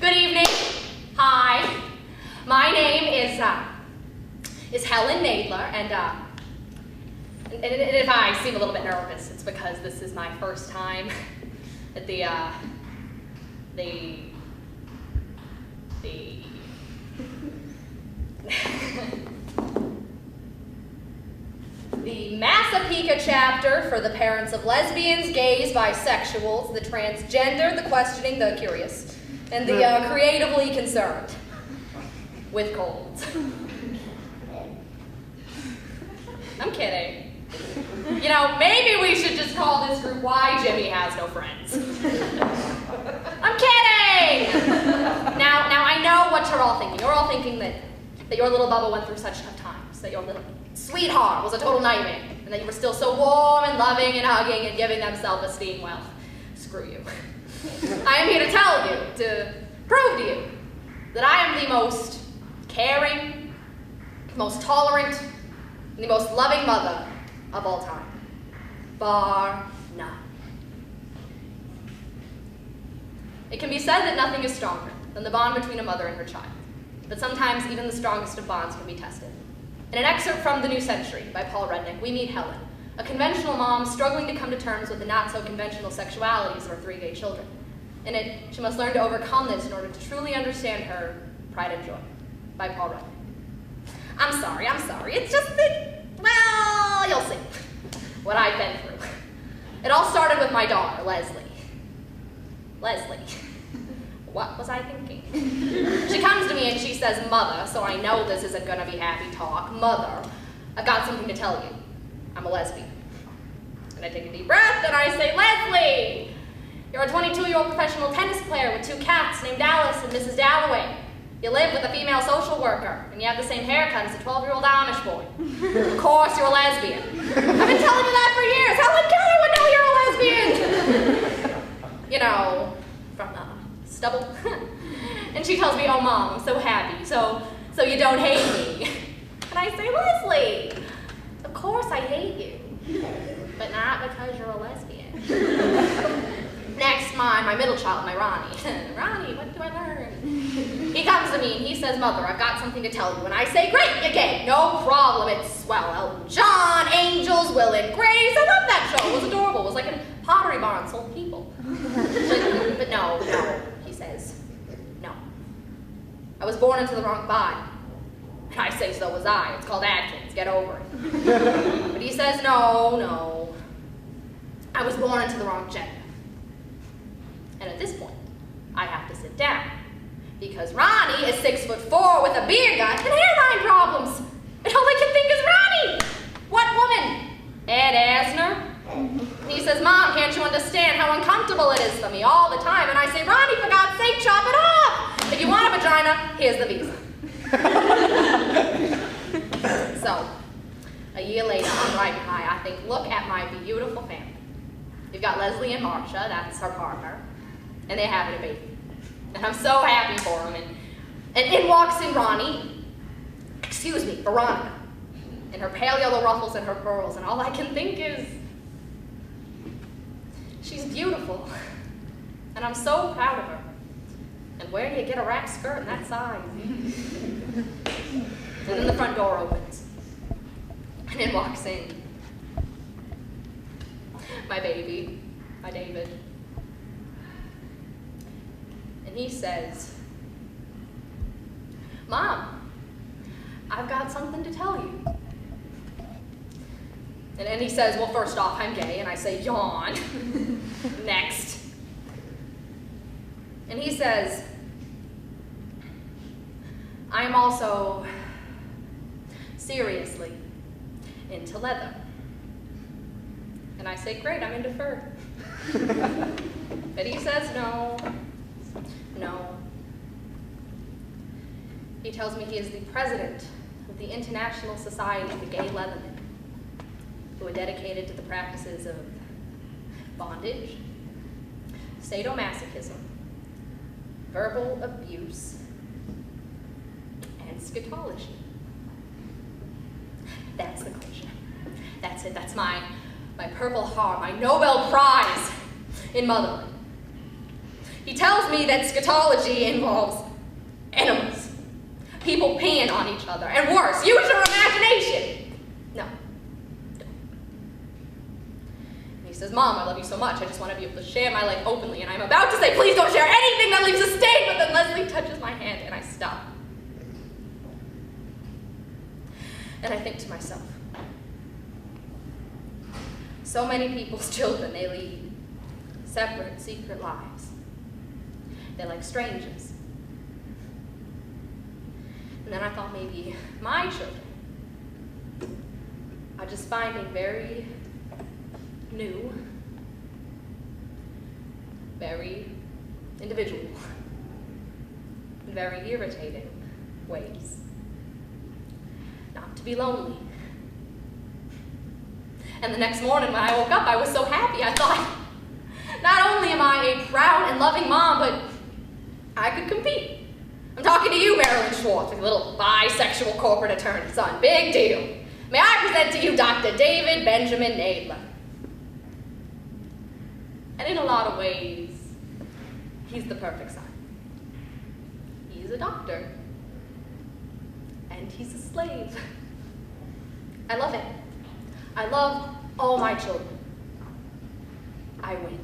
Good evening. Hi. My name is Helen Nadler, and if I seem a little bit nervous, it's because this is my first time at the Massapequa chapter for the parents of lesbians, gays, bisexuals, the transgender, the questioning, the curious, and the creatively concerned with colds. I'm kidding. You know, maybe we should just call this group Why Jimmy Has No Friends. I'm kidding! Now I know what you're all thinking. You're all thinking that your little Bubba went through such tough times, that your little sweetheart was a total nightmare, and that you were still so warm and loving and hugging and giving them self-esteem. Well, screw you. I am here to tell you, to prove to you, that I am the most caring, most tolerant, and the most loving mother of all time. Bar none. It can be said that nothing is stronger than the bond between a mother and her child, but sometimes even the strongest of bonds can be tested. In an excerpt from The New Century by Paul Rudnick, we meet Helen, a conventional mom struggling to come to terms with the not-so-conventional sexualities of her 3 gay children. In it, she must learn to overcome this in order to truly understand her pride and joy, by Paul Rudnick. I'm sorry, it's just that, well, you'll see what I've been through. It all started with my daughter, Leslie. What was I thinking? She comes to me and she says, Mother, so I know this isn't gonna be happy talk. Mother, I've got something to tell you. I'm a lesbian. And I take a deep breath and I say, Leslie, you're a 22-year-old professional tennis player with 2 cats named Alice and Mrs. Dalloway. You live with a female social worker, and you have the same haircut as a 12-year-old Amish boy. Of course you're a lesbian. I've been telling you that for years. Helen Keller would know you're a lesbian. You know, from the stubble. And she tells me, oh, Mom, I'm so happy, so you don't hate me. And I say, Leslie, of course I hate you, but not because you're a lesbian. Next, my middle child, my Ronnie. Ronnie, what do I learn? He comes to me and he says, Mother, I've got something to tell you. And I say, great, you're gay, no problem. It's, well, Elton John, Angels, Will and Grace. I love that show. It was adorable. It was like a Pottery Barn, sold people. But no, he says, no. I was born into the wrong body. And I say, so was I. It's called Atkins. Get over it. But he says, no. I was born into the wrong gender. And at this point, I have to sit down. Because Ronnie is 6'4" with a beer gut and hairline problems. And all I can think is, Ronnie! What woman? Ed Asner? And he says, Mom, can't you understand how uncomfortable it is for me all the time? And I say, Ronnie, for God's sake, chop it off! If you want a vagina, here's the visa. So, a year later, I'm riding high. I think, look at my beautiful family. You've got Leslie and Marcia, that's her partner, and they're having a baby. And I'm so happy for them. And in walks in Veronica, in her pale yellow ruffles and her pearls, and all I can think is, she's beautiful, and I'm so proud of her. And where do you get a wrap skirt in that size? And then the front door opens, and in walks in my baby, my David. And he says, Mom, I've got something to tell you. And he says, well, first off, I'm gay. And I say, yawn. Next. And he says, I'm also seriously into leather. And I say, great, I'm into fur. But he says, no. He tells me he is the president of the International Society of the Gay Leathermen, who are dedicated to the practices of bondage, sadomasochism, verbal abuse, and scatology. That's the closure. That's it. That's my Purple Heart, my Nobel Prize in motherhood. He tells me that scatology involves animals, people peeing on each other, and worse, use your imagination. No. Don't. And he says, Mom, I love you so much. I just want to be able to share my life openly. And I'm about to say, please don't share anything that leaves a stain, but then Leslie touches my hand and I stop. And I think to myself, so many people's children, they lead separate, secret lives. They're like strangers. And then I thought maybe my children are just finding very new, very individual, and very irritating ways not to be lonely. And the next morning when I woke up, I was so happy. I thought, not only am I a proud and loving mom, but I could compete. I'm talking to you, Marilyn Schwartz, a little bisexual corporate attorney son. Big deal. May I present to you Dr. David Benjamin Nadler. And in a lot of ways, he's the perfect son. He's a doctor. And he's a slave. I love him. I love all my children. I win.